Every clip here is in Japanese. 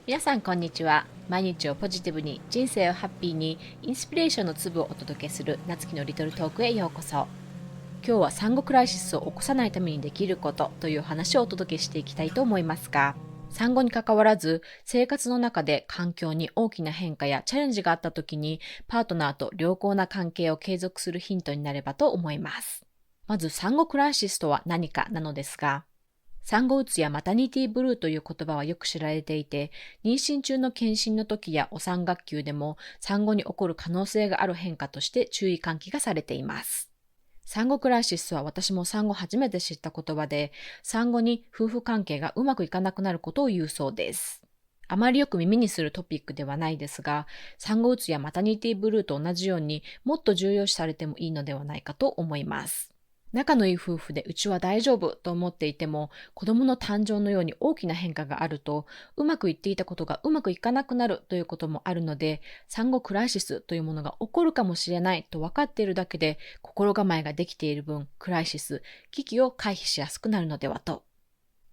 皆さんこんにちは。毎日をポジティブに、人生をハッピーに、インスピレーションの粒をお届けする夏希のリトルトークへようこそ。今日は産後クライシスを起こさないためにできることという話をお届けしていきたいと思いますが、産後に関わらず生活の中で環境に大きな変化やチャレンジがあった時にパートナーと良好な関係を継続するヒントになればと思います。まず産後クライシスとは何かなのですが、産後うつやマタニティブルーという言葉はよく知られていて、妊娠中の検診の時やお産学級でも産後に起こる可能性がある変化として注意喚起がされています。産後クライシスは私も産後初めて知った言葉で、産後に夫婦関係がうまくいかなくなることを言うそうです。あまりよく耳にするトピックではないですが、産後うつやマタニティブルーと同じようにもっと重要視されてもいいのではないかと思います。仲のいい夫婦でうちは大丈夫と思っていても、子供の誕生のように大きな変化があると、うまくいっていたことがうまくいかなくなるということもあるので、産後クライシスというものが起こるかもしれないと分かっているだけで、心構えができている分、クライシス、危機を回避しやすくなるのではと。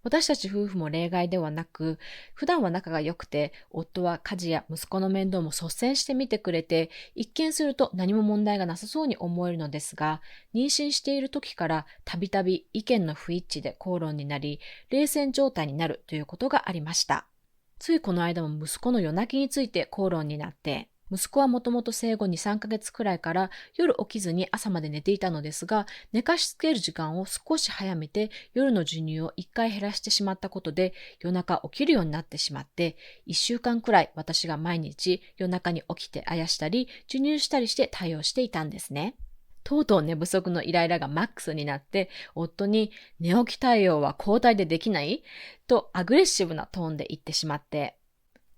私たち夫婦も例外ではなく、普段は仲が良くて、夫は家事や息子の面倒も率先して見てくれて、一見すると何も問題がなさそうに思えるのですが、妊娠している時からたびたび意見の不一致で口論になり、冷戦状態になるということがありました。ついこの間も息子の夜泣きについて口論になって、息子はもともと生後2、3ヶ月くらいから夜起きずに朝まで寝ていたのですが、寝かしつける時間を少し早めて夜の授乳を1回減らしてしまったことで夜中起きるようになってしまって、1週間くらい私が毎日夜中に起きてあやしたり授乳したりして対応していたんですね。とうとう寝不足のイライラがマックスになって、夫に寝起き対応は交代でできないとアグレッシブなトーンで言ってしまって、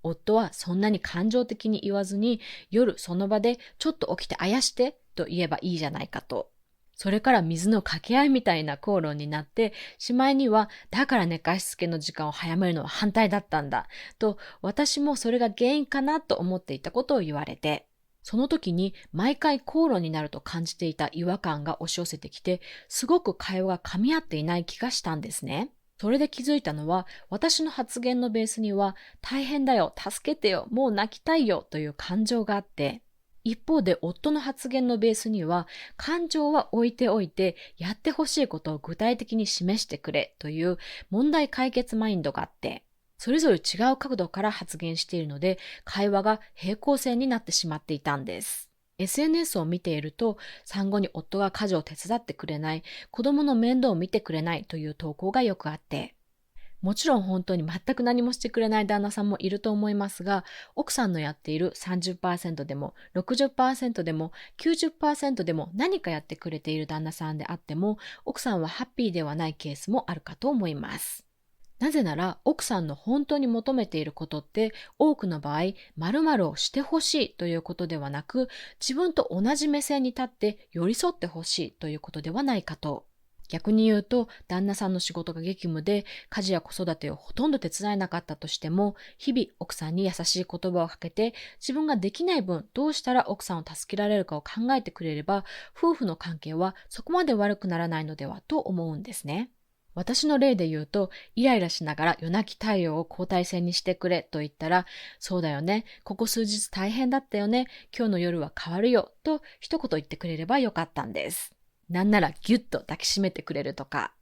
夫はそんなに感情的に言わずに、夜その場でちょっと起きてあやしてと言えばいいじゃないかと。それから水の掛け合いみたいな口論になって、しまいには、だから寝かしつけの時間を早めるのは反対だったんだ、と私もそれが原因かなと思っていたことを言われて、その時に毎回口論になると感じていた違和感が押し寄せてきて、すごく会話が噛み合っていない気がしたんですね。それで気づいたのは、私の発言のベースには、大変だよ、助けてよ、もう泣きたいよという感情があって、一方で夫の発言のベースには、感情は置いておいて、やってほしいことを具体的に示してくれという問題解決マインドがあって、それぞれ違う角度から発言しているので、会話が平行線になってしまっていたんです。SNS を見ていると、産後に夫が家事を手伝ってくれない、子供の面倒を見てくれないという投稿がよくあって、もちろん本当に全く何もしてくれない旦那さんもいると思いますが、奥さんのやっている 30% でも 60% でも 90% でも何かやってくれている旦那さんであっても、奥さんはハッピーではないケースもあるかと思います。なぜなら、奥さんの本当に求めていることって、多くの場合、〇〇をしてほしいということではなく、自分と同じ目線に立って寄り添ってほしいということではないかと。逆に言うと、旦那さんの仕事が激務で、家事や子育てをほとんど手伝えなかったとしても、日々奥さんに優しい言葉をかけて、自分ができない分、どうしたら奥さんを助けられるかを考えてくれれば、夫婦の関係はそこまで悪くならないのではと思うんですね。私の例で言うと、イライラしながら夜泣き対応を交代制にしてくれと言ったら、そうだよね、ここ数日大変だったよね、今日の夜は変わるよ、と一言言ってくれればよかったんです。なんならギュッと抱きしめてくれるとか。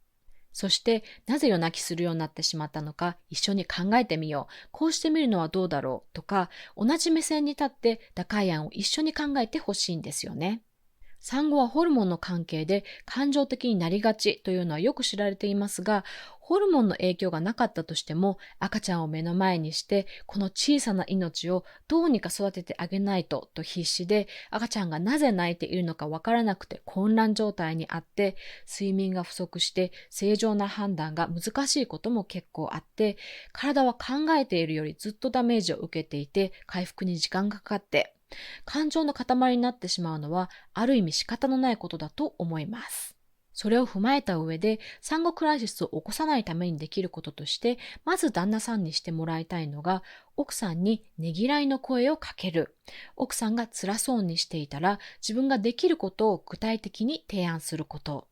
そして、なぜ夜泣きするようになってしまったのか、一緒に考えてみよう。こうしてみるのはどうだろうとか、同じ目線に立って打開案を一緒に考えてほしいんですよね。産後はホルモンの関係で感情的になりがちというのはよく知られていますが、ホルモンの影響がなかったとしても、赤ちゃんを目の前にして、この小さな命をどうにか育ててあげないとと必死で、赤ちゃんがなぜ泣いているのかわからなくて混乱状態にあって、睡眠が不足して正常な判断が難しいことも結構あって、体は考えているよりずっとダメージを受けていて、回復に時間がかかって、感情の塊になってしまうのは、ある意味仕方のないことだと思います。それを踏まえた上で、産後クライシスを起こさないためにできることとして、まず旦那さんにしてもらいたいのが、奥さんにねぎらいの声をかける。奥さんが辛そうにしていたら、自分ができることを具体的に提案すること。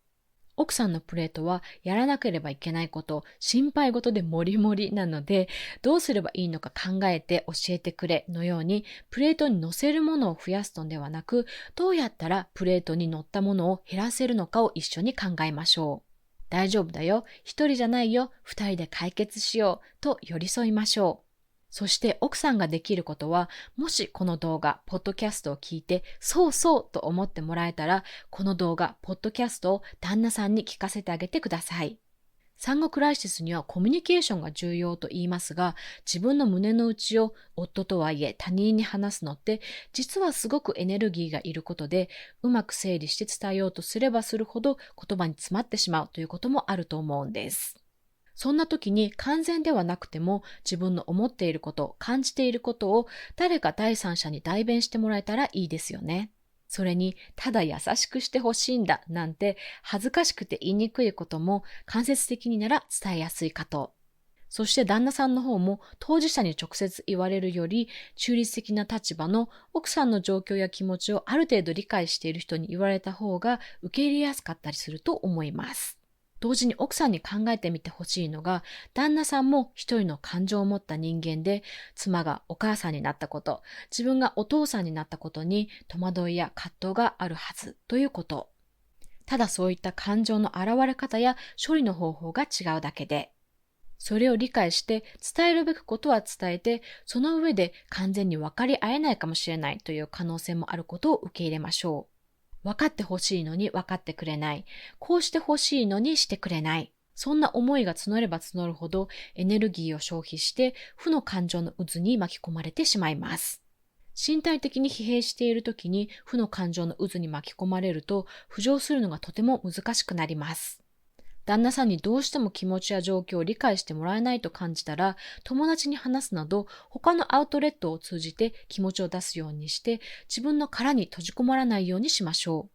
奥さんのプレートはやらなければいけないこと、心配事でもりもりなので、どうすればいいのか考えて教えてくれのように、プレートに乗せるものを増やすのではなく、どうやったらプレートに乗ったものを減らせるのかを一緒に考えましょう。大丈夫だよ、一人じゃないよ、二人で解決しようと寄り添いましょう。そして奥さんができることは、もしこの動画、ポッドキャストを聞いて、そうそうと思ってもらえたら、この動画、ポッドキャストを旦那さんに聞かせてあげてください。産後クライシスにはコミュニケーションが重要と言いますが、自分の胸の内を夫とはいえ他人に話すのって、実はすごくエネルギーがいることで、うまく整理して伝えようとすればするほど言葉に詰まってしまうということもあると思うんです。そんな時に完全ではなくても自分の思っていること、感じていることを誰か第三者に代弁してもらえたらいいですよね。それに、ただ優しくしてほしいんだなんて恥ずかしくて言いにくいことも間接的になら伝えやすいかと。そして旦那さんの方も当事者に直接言われるより中立的な立場の奥さんの状況や気持ちをある程度理解している人に言われた方が受け入れやすかったりすると思います。同時に奥さんに考えてみてほしいのが、旦那さんも一人の感情を持った人間で、妻がお母さんになったこと、自分がお父さんになったことに戸惑いや葛藤があるはずということ。ただそういった感情の現れ方や処理の方法が違うだけで、それを理解して伝えるべくことは伝えて、その上で完全に分かり合えないかもしれないという可能性もあることを受け入れましょう。分かってほしいのに分かってくれない。こうしてほしいのにしてくれない。そんな思いが募れば募るほどエネルギーを消費して負の感情の渦に巻き込まれてしまいます。身体的に疲弊している時に負の感情の渦に巻き込まれると浮上するのがとても難しくなります。旦那さんにどうしても気持ちや状況を理解してもらえないと感じたら、友達に話すなど他のアウトレットを通じて気持ちを出すようにして、自分の殻に閉じこもらないようにしましょう。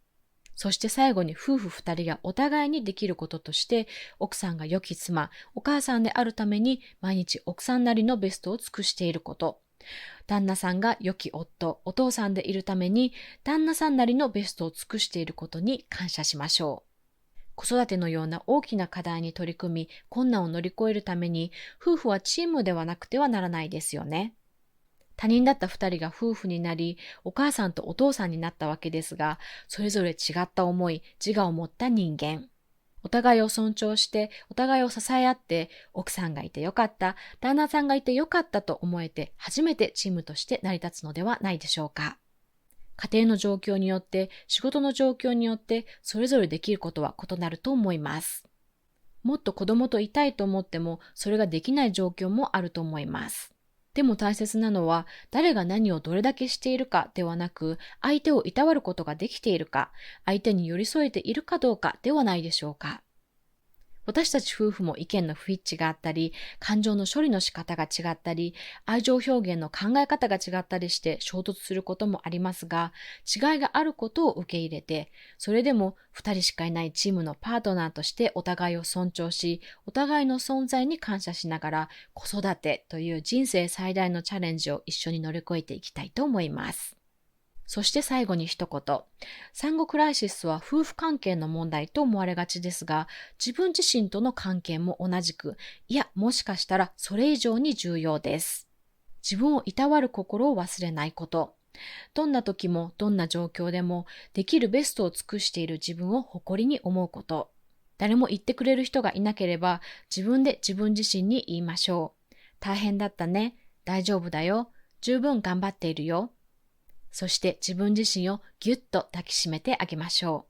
そして最後に夫婦二人がお互いにできることとして、奥さんが良き妻、お母さんであるために毎日奥さんなりのベストを尽くしていること。旦那さんが良き夫、お父さんでいるために旦那さんなりのベストを尽くしていることに感謝しましょう。子育てのような大きな課題に取り組み、困難を乗り越えるために、夫婦はチームではなくてはならないですよね。他人だった二人が夫婦になり、お母さんとお父さんになったわけですが、それぞれ違った思い、自我を持った人間。お互いを尊重して、お互いを支え合って、奥さんがいてよかった、旦那さんがいてよかったと思えて、初めてチームとして成り立つのではないでしょうか。家庭の状況によって、仕事の状況によって、それぞれできることは異なると思います。もっと子供といたいと思っても、それができない状況もあると思います。でも大切なのは、誰が何をどれだけしているかではなく、相手をいたわることができているか、相手に寄り添えているかどうかではないでしょうか。私たち夫婦も意見の不一致があったり、感情の処理の仕方が違ったり、愛情表現の考え方が違ったりして衝突することもありますが、違いがあることを受け入れて、それでも二人しかいないチームのパートナーとしてお互いを尊重し、お互いの存在に感謝しながら、子育てという人生最大のチャレンジを一緒に乗り越えていきたいと思います。そして最後に一言。産後クライシスは夫婦関係の問題と思われがちですが、自分自身との関係も同じく、いや、もしかしたらそれ以上に重要です。自分をいたわる心を忘れないこと。どんな時もどんな状況でもできるベストを尽くしている自分を誇りに思うこと。誰も言ってくれる人がいなければ、自分で自分自身に言いましょう。大変だったね。大丈夫だよ。十分頑張っているよ。そして自分自身をぎゅっと抱きしめてあげましょ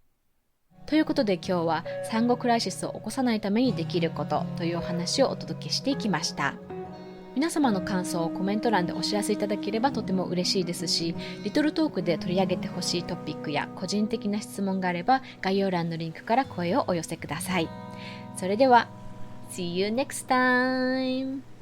う。ということで今日は産後クライシスを起こさないためにできることというお話をお届けしていきました。皆様の感想をコメント欄でお知らせいただければとても嬉しいですし、リトルトークで取り上げてほしいトピックや個人的な質問があれば概要欄のリンクから声をお寄せください。それでは See you next time!